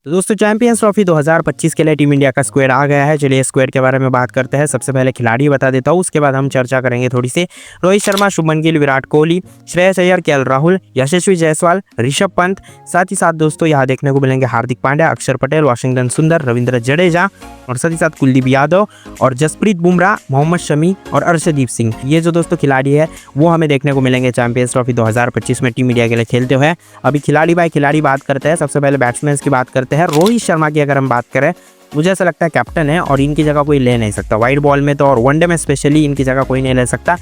तो दोस्तों champions trophy 2025 के लिए टीम इंडिया का स्क्वाड आ गया है। चलिए स्क्वाड के बारे में बात करते हैं। सबसे पहले खिलाड़ी बता देता हूँ, उसके बाद हम चर्चा करेंगे थोड़ी सी। रोहित शर्मा, शुभमन गिल, विराट कोहली, श्रेयस अय्यर, केएल राहुल, यशस्वी जायसवाल, ऋषभ पंत, साथ ही साथ दोस्तों यहाँ देखने को मिलेंगे हार्दिक पांड्या, अक्षर पटेल, वाशिंगटन सुंदर, रविंद्र जडेजा और साथ ही साथ कुलदीप यादव और जसप्रीत बुमराह, मोहम्मद शमी और अर्शदीप सिंह। ये जो दोस्तों खिलाड़ी है वो हमें देखने को मिलेंगे चैंपियंस ट्रॉफी 2025 में टीम इंडिया के लिए खेलते हुए। अभी खिलाड़ी बाय खिलाड़ी बात करते हैं। सबसे पहले बैट्समैन की बात करते हैं। रोहित शर्मा की अगर हम बात करें, मुझे ऐसा लगता है कैप्टन है और इनकी जगह कोई ले नहीं सकता। वाइड बॉल में तो और वनडे में स्पेशली इनकी जगह कोई नहीं ले सकता।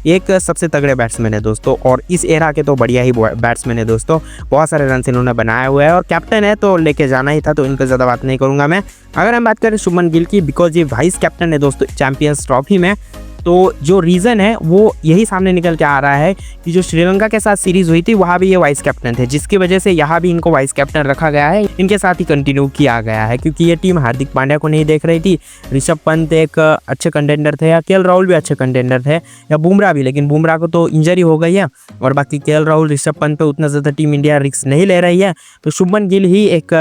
एक सबसे तगड़े बैट्समैन है दोस्तों, और इस एरा के तो बढ़िया ही बैट्समैन है दोस्तों। बहुत सारे रन इन्होंने बनाए हुए हैं और कैप्टन है तो लेके जाना ही था, तो इनका ज़्यादा बात नहीं करूंगा मैं। अगर हम बात करें शुभमन गिल की, बिकॉज ये वाइस कैप्टन है दोस्तों चैंपियंस ट्रॉफी में, तो जो रीज़न है वो यही सामने निकल के आ रहा है कि जो श्रीलंका के साथ सीरीज़ हुई थी वहाँ भी ये वाइस कैप्टन थे, जिसकी वजह से यहाँ भी इनको वाइस कैप्टन रखा गया है, इनके साथ ही कंटिन्यू किया गया है। क्योंकि ये टीम हार्दिक पांड्या को नहीं देख रही थी। ऋषभ पंत एक अच्छे कंटेंडर थे, या केएल राहुल भी अच्छे कंटेंडर थे, या बुमराह भी, लेकिन बुमराह को तो इंजरी हो गई है। और बाकी केएल राहुल, ऋषभ पंत पे उतना ज़्यादा टीम इंडिया रिस्क नहीं ले रही है। तो शुभमन गिल ही एक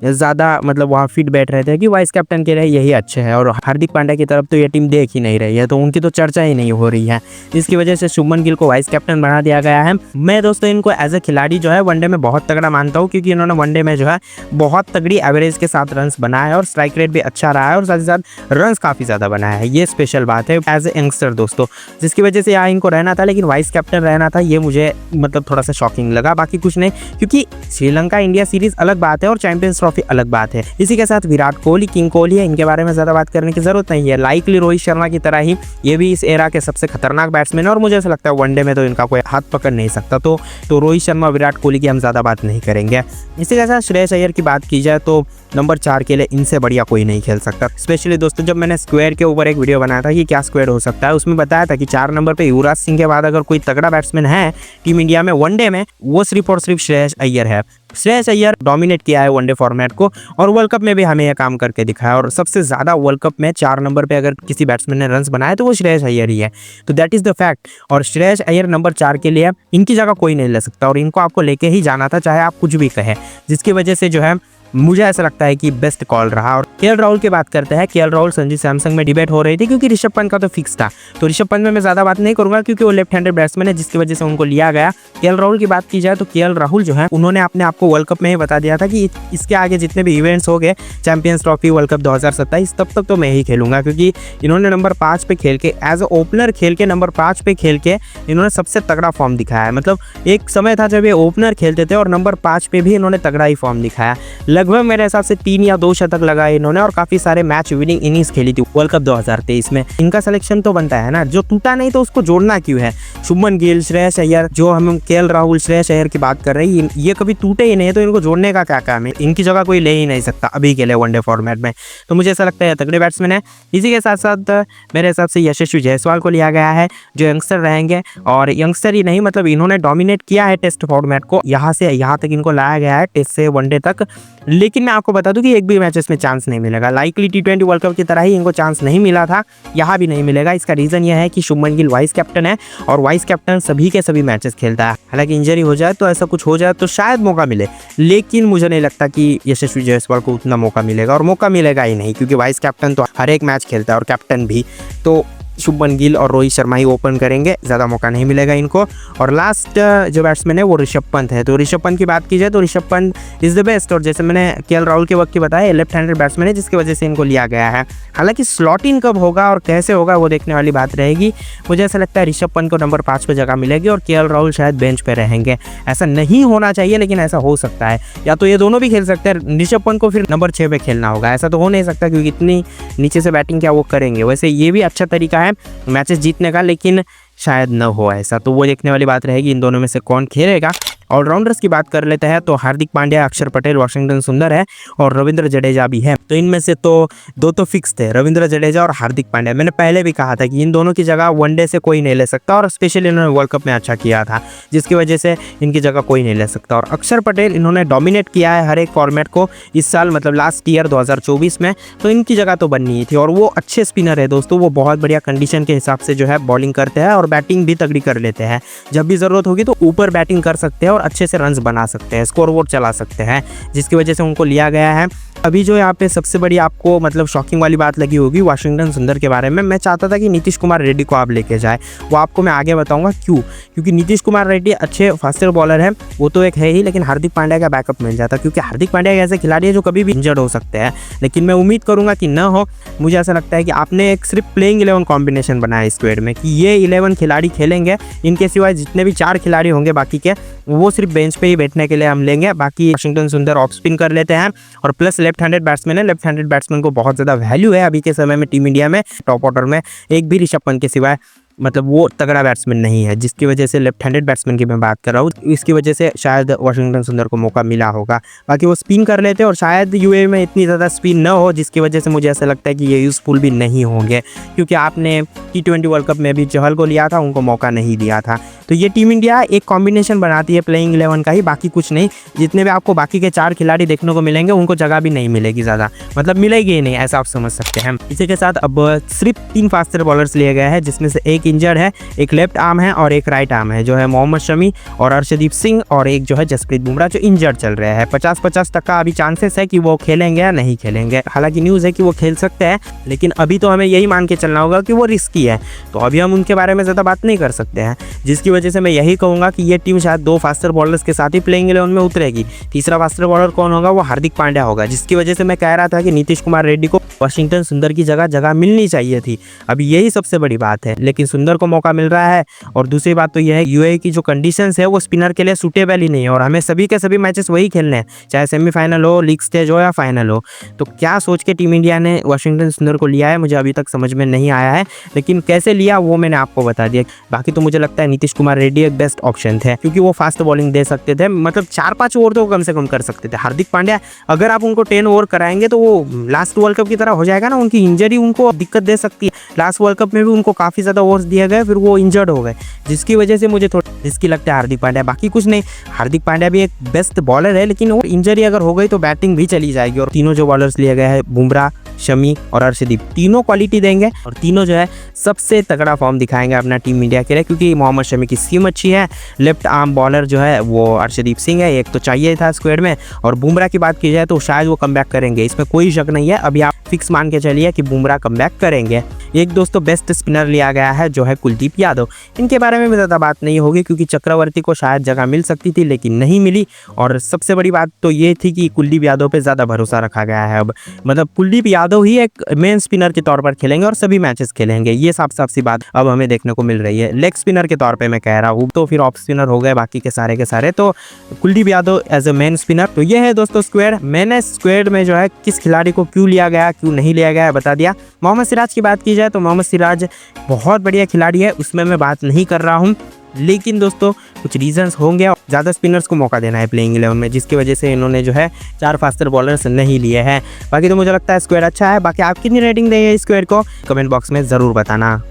ज़्यादा मतलब वहाँ फिट बैठ रहे थे कि वाइस कैप्टन के लिए यही अच्छे है। और हार्दिक पांड्या की तरफ तो ये टीम देख ही नहीं रही है, तो उनकी तो चर्चा ही नहीं हो रही है। इसकी वजह से शुभमन गिल को वाइस कैप्टन बना दिया गया है। मैं दोस्तों इनको एज ए खिलाड़ी जो है वनडे में बहुत तगड़ा मानता हूँ, क्योंकि इन्होंने वनडे में जो है बहुत तगड़ी एवरेज के साथ रन्स बनाए हैं और स्ट्राइक रेट भी अच्छा रहा है और साथ ही साथ रन्स काफ़ी ज़्यादा बनाया है। ये स्पेशल बात है एज ए यंगस्टर दोस्तों, जिसकी वजह से यहाँ इनको रहना था, लेकिन वाइस कैप्टन रहना था, ये मुझे मतलब थोड़ा सा शॉकिंग लगा। बाकी कुछ नहीं, क्योंकि श्रीलंका इंडिया सीरीज अलग बात है और चैंपियंस ट्रॉफी अलग बात है। इसी के साथ विराट कोहली, किंग कोहली है, इनके बारे में ज़्यादा बात करने की जरूरत नहीं है। लाइकली रोहित शर्मा की तरह ही ये भी इस एरा के सबसे खतरनाक बैट्समैन है और मुझे ऐसा लगता है वनडे में तो इनका कोई हाथ पकड़ नहीं सकता। तो रोहित शर्मा, विराट कोहली की हम ज़्यादा बात नहीं करेंगे। इसी के साथ श्रेयस अय्यर की बात की जाए तो नंबर 4 के लिए इनसे बढ़िया कोई नहीं खेल सकता। स्पेशली दोस्तों जब मैंने स्क्वाड के ऊपर एक वीडियो बनाया था कि क्या स्क्वाड हो सकता है, उसमें बताया था कि 4 नंबर पे युवराज सिंह के बाद अगर कोई तगड़ा बैट्समैन है टीम इंडिया में वनडे में, वो सिर्फ और सिर्फ श्रेयस अय्यर है। श्रेयस अय्यर डोमिनेट किया है वनडे फॉर्मेट को और वर्ल्ड कप में भी हमें यह काम करके दिखाया। और सबसे ज़्यादा वर्ल्ड कप में 4 नंबर पे अगर किसी बैट्समैन ने रन्स बनाए तो वो श्रेयस अय्यर ही है। तो दैट इज़ द फैक्ट। और श्रेयस अय्यर नंबर 4 के लिए इनकी जगह कोई नहीं ले सकता और इनको आपको लेके ही जाना था, चाहे आप कुछ भी कहें, जिसकी वजह से जो है मुझे ऐसा लगता है कि बेस्ट कॉल रहा। और केएल राहुल की बात करते हैं। केएल राहुल संजू सैमसंग में डिबेट हो रही थी, क्योंकि ऋषभ पंत का तो फिक्स था। तो ऋषभ पंत में मैं ज़्यादा बात नहीं करूंगा, क्योंकि वो लेफ्ट हैंडेड बैट्समैन है, जिसकी वजह से उनको लिया गया। केएल राहुल की बात की जाए तो केएल राहुल जो है उन्होंने अपने आप को वर्ल्ड कप में ही बता दिया था कि इसके आगे जितने भी इवेंट्स हो गए, चैंपियंस ट्रॉफी, वर्ल्ड कप 2027, तब तक तो मैं ही खेलूंगा। क्योंकि इन्होंने नंबर 5 पे खेल के, एज ए ओपनर खेल के, नंबर 5 पे खेल के इन्होंने सबसे तगड़ा फॉर्म दिखाया है। मतलब एक समय था जब ये ओपनर खेलते थे और नंबर 5 पे भी इन्होंने तगड़ा ही फॉर्म दिखाया। लगभग मेरे हिसाब से 3 या 2 शतक लगाए इन्होंने और काफी सारे मैच विनिंग इनिंग्स खेली थी वर्ल्ड कप 2023 में। इनका सिलेक्शन तो बनता है ना, जो टूटा नहीं तो उसको जोड़ना क्यों है। शुभमन गिल, श्रेयस अय्यर, जो हम केएल राहुल, श्रेयस अय्यर की बात कर रहे हैं, ये कभी टूटे ही नहीं है, तो इनको जोड़ने का क्या काम है। इनकी जगह कोई ले ही नहीं सकता अभी के लिए वनडे फॉर्मेट में। तो मुझे ऐसा लगता है तगड़े बैट्समैन है। इसी के साथ साथ मेरे हिसाब से यशस्वी जायसवाल को लिया गया है, जो यंगस्टर रहेंगे। और यंगस्टर ही नहीं, मतलब इन्होंने डोमिनेट किया है टेस्ट फॉर्मेट को, यहाँ से यहाँ तक इनको लाया गया है, टेस्ट से वनडे तक। लेकिन मैं आपको बता दूं कि एक भी मैचेस में चांस नहीं मिलेगा। लाइकली T20 वर्ल्ड कप की तरह ही इनको चांस नहीं मिला था, यहाँ भी नहीं मिलेगा। इसका रीज़न यह है कि शुभमन गिल वाइस कैप्टन है और वाइस कैप्टन सभी के सभी मैचेस खेलता है। हालांकि इंजरी हो जाए तो ऐसा कुछ हो जाए तो शायद मौका मिले, लेकिन मुझे नहीं लगता कि यशस्वी जायसवाल को उतना मौका मिलेगा, और मौका मिलेगा ही नहीं, क्योंकि वाइस कैप्टन तो हर एक मैच खेलता है और कैप्टन भी। तो शुभमन गिल और रोहित शर्मा ही ओपन करेंगे, ज़्यादा मौका नहीं मिलेगा इनको। और लास्ट जो बैट्समैन है वो ऋषभ पंत है। तो ऋषभ पंत की बात की जाए तो Rishabh Pant is the best, और जैसे मैंने केएल राहुल के वक्त की बताया, लेफ्ट हैंडेड बैट्समैन है, जिसकी वजह से इनको लिया गया है। हालांकि स्लॉट इन कब होगा और कैसे होगा वो देखने वाली बात रहेगी। मुझे ऐसा लगता है ऋषभ पंत को नंबर 5 पे जगह मिलेगी और केएल राहुल शायद बेंच पे रहेंगे। ऐसा नहीं होना चाहिए, लेकिन ऐसा हो सकता है। या तो ये दोनों भी खेल सकते हैं, ऋषभ पंत को फिर नंबर 6 पे खेलना होगा। ऐसा तो हो नहीं सकता, क्योंकि इतनी नीचे से बैटिंग क्या वो करेंगे। वैसे ये भी अच्छा तरीका है मैचेस जीतने का, लेकिन शायद न हो ऐसा, तो वो देखने वाली बात रहेगी इन दोनों में से कौन खेलेगा। ऑलराउंडर्स की बात कर लेते हैं तो हार्दिक पांड्या, अक्षर पटेल, वाशिंगटन सुंदर है और रविंद्र जडेजा भी है। तो इनमें से तो 2 तो फिक्स थे, रविंद्र जडेजा और हार्दिक पांड्या। मैंने पहले भी कहा था कि इन दोनों की जगह वनडे से कोई नहीं ले सकता, और स्पेशली इन्होंने वर्ल्ड कप में अच्छा किया था, जिसकी वजह से इनकी जगह कोई नहीं ले सकता। और अक्षर पटेल, इन्होंने डोमिनेट किया है हर एक फॉर्मेट को इस साल, मतलब लास्ट ईयर 2024 में, तो इनकी जगह तो बननी ही थी। और वो अच्छे स्पिनर है दोस्तों, वो बहुत बढ़िया कंडीशन के हिसाब से जो है बॉलिंग करते हैं और बैटिंग भी तगड़ी कर लेते हैं। जब भी ज़रूरत होगी तो ऊपर बैटिंग कर सकते हैं और अच्छे से रन्स बना सकते हैं, स्कोर बोर्ड चला सकते हैं, जिसकी वजह से उनको लिया गया है। अभी जो यहाँ पे सबसे बड़ी आपको मतलब शॉकिंग वाली बात लगी होगी वाशिंगटन सुंदर के बारे में, मैं चाहता था कि नीतीश कुमार रेड्डी को आप लेके जाए, वो आपको मैं आगे बताऊंगा क्यों। क्योंकि नीतीश कुमार रेड्डी अच्छे फास्टर बॉलर है, वो तो एक है ही, लेकिन हार्दिक पांड्या का बैकअप मिल जाता, क्योंकि हार्दिक पांड्या ऐसे खिलाड़ी है जो कभी भी इंजर्ड हो सकते हैं, लेकिन मैं उम्मीद करूंगा कि ना हो। मुझे ऐसा लगता है कि आपने एक सिर्फ प्लेइंग 11 कॉम्बिनेशन बनाया स्क्वाड में, कि ये 11 खिलाड़ी खेलेंगे, इनके सिवाय जितने भी 4 खिलाड़ी होंगे बाकी के, वो सिर्फ बेंच पे ही बैठने के लिए हम लेंगे। बाकी वाशिंगटन सुंदर ऑफ स्पिन कर लेते हैं, और प्लस लेफ्ट हैंडेड बैट्समैन है, लेफ्ट हैंडेड बैट्समैन को बहुत ज़्यादा वैल्यू है अभी के समय में टीम इंडिया में। टॉप ऑर्डर में एक भी ऋषभ पंत के सिवाय मतलब वो तगड़ा बैट्समैन नहीं है, जिसकी वजह से लेफ्ट हैंडेड बैट्समैन की मैं बात कर रहा हूँ, इसकी वजह से शायद वाशिंगटन सुंदर को मौका मिला होगा। बाकी वो स्पिन कर लेते और शायद यूएई में इतनी ज़्यादा स्पिन न हो, जिसकी वजह से मुझे ऐसा लगता है कि ये यूज़फुल भी नहीं होंगे, क्योंकि आपने T20 वर्ल्ड कप में भी चहल को लिया था, उनको मौका नहीं दिया था। तो ये टीम इंडिया एक कॉम्बिनेशन बनाती है प्लेइंग 11 का ही, बाकी कुछ नहीं। जितने भी आपको बाकी के 4 खिलाड़ी देखने को मिलेंगे, उनको जगह भी नहीं मिलेगी ज़्यादा, मतलब मिलेगी ही नहीं, ऐसा आप समझ सकते हैं। इसी के साथ अब सिर्फ 3 फास्टर बॉलर्स लिए गए हैं, जिसमें से एक इंजर्ड है, एक लेफ्ट आर्म है और एक राइट आर्म है, जो है मोहम्मद शमी और अर्शदीप सिंह, और एक जो है जसप्रीत बुमराह जो इंजर्ड चल रहे हैं। 50-50 तक का अभी चांसेस है कि वो खेलेंगे या नहीं खेलेंगे। हालांकि न्यूज़ है कि वो खेल सकते हैं, लेकिन अभी तो हमें यही मान के चलना होगा कि वो रिस्की है, तो अभी हम उनके बारे में ज़्यादा बात नहीं कर सकते हैं। जिसकी वजह से मैं यही कहूँगा कि ये टीम शायद 2 फास्टर बॉलर्स के साथ ही प्लेइंग 11 में उतरेगी। तीसरा फास्टर बॉलर कौन होगा? वो हार्दिक पांड्या होगा, जिसकी वजह से मैं कह रहा था कि नीतीश कुमार रेड्डी को वाशिंगटन सुंदर की जगह मिलनी चाहिए थी। अभी यही सबसे बड़ी बात है, लेकिन सुंदर को मौका मिल रहा है। और दूसरी बात तो यह है यूएई की जो कंडीशंस है वो स्पिनर के लिए सूटेबल ही नहीं है, और हमें सभी के सभी मैचेस वही खेलने हैं, चाहे सेमीफाइनल हो, लीग स्टेज हो या फाइनल हो। तो क्या सोच के टीम इंडिया ने वाशिंगटन सुंदर को लिया है, मुझे अभी तक समझ में नहीं आया है, लेकिन कैसे लिया वो मैंने आपको बता दिया। बाकी तो मुझे लगता है नीतीश कुमार रेड्डी एक बेस्ट ऑप्शन थे, क्योंकि वो फास्ट बॉलिंग दे सकते थे, मतलब 4-5 ओवर तो कम से कम कर सकते थे। हार्दिक पांड्या अगर आप उनको 10 ओवर कराएंगे तो वो लास्ट वर्ल्ड कप की तरह हो जाएगा ना, उनकी इंजरी उनको दिक्कत दे सकती है। लास्ट वर्ल्ड कप में भी उनको काफ़ी ज़्यादा ओवर्स दिए गए, फिर वो इंजर्ड हो गए, जिसकी वजह से मुझे थोड़ा रिस्की लगता है हार्दिक पांड्या। बाकी कुछ नहीं, हार्दिक पांड्या भी एक बेस्ट बॉलर है, लेकिन वो इंजरी अगर हो गई तो बैटिंग भी चली जाएगी। और तीनों जो बॉलर्स लिए गए हैं, बुमराह, शमी और अर्शदीप, तीनों क्वालिटी देंगे और तीनों जो है सबसे तगड़ा फॉर्म दिखाएंगे अपना टीम इंडिया के लिए, क्योंकि मोहम्मद शमी की स्कीम अच्छी है। लेफ्ट आर्म बॉलर जो है वो अर्शदीप सिंह है, एक तो चाहिए था स्क्वाड में। और बुमराह की बात की जाए तो शायद वो कमबैक करेंगे, इसमें कोई शक नहीं है। अभी आप फिक्स मान के चलिए कि बुमराह कमबैक करेंगे। एक दोस्तों बेस्ट स्पिनर लिया गया है जो है कुलदीप यादव। इनके बारे में भी ज़्यादा बात नहीं होगी, क्योंकि चक्रवर्ती को शायद जगह मिल सकती थी लेकिन नहीं मिली। और सबसे बड़ी बात तो ये थी कि कुलदीप यादव पे ज़्यादा भरोसा रखा गया है। अब मतलब कुलदीप यादव ही एक मेन स्पिनर के तौर पर खेलेंगे और सभी मैचेस खेलेंगे, ये साफ साफ सी बात अब हमें देखने को मिल रही है। लेग स्पिनर के तौर पर मैं कह रहा हूँ, तो फिर ऑफ स्पिनर हो गए बाकी के सारे, तो Kuldeep Yadav as a main spinner. तो ये है दोस्तों स्क्वाड। मैंने स्क्वाड में जो है किस खिलाड़ी को क्यों लिया गया, क्यों नहीं लिया गया बता दिया। मोहम्मद सिराज की बात की जाए तो मोहम्मद सिराज बहुत बढ़िया खिलाड़ी है, उसमें मैं बात नहीं कर रहा हूँ, लेकिन दोस्तों कुछ रीजंस होंगे। ज़्यादा स्पिनर्स को मौका देना है प्लेइंग 11 में, जिसकी वजह से इन्होंने जो है 4 फास्टर बॉलर्स नहीं लिए हैं। बाकी तो मुझे लगता है स्क्वाड अच्छा है। बाकी आप कितनी रेटिंग देंगे इस स्क्वाड को कमेंट बॉक्स में ज़रूर बताना।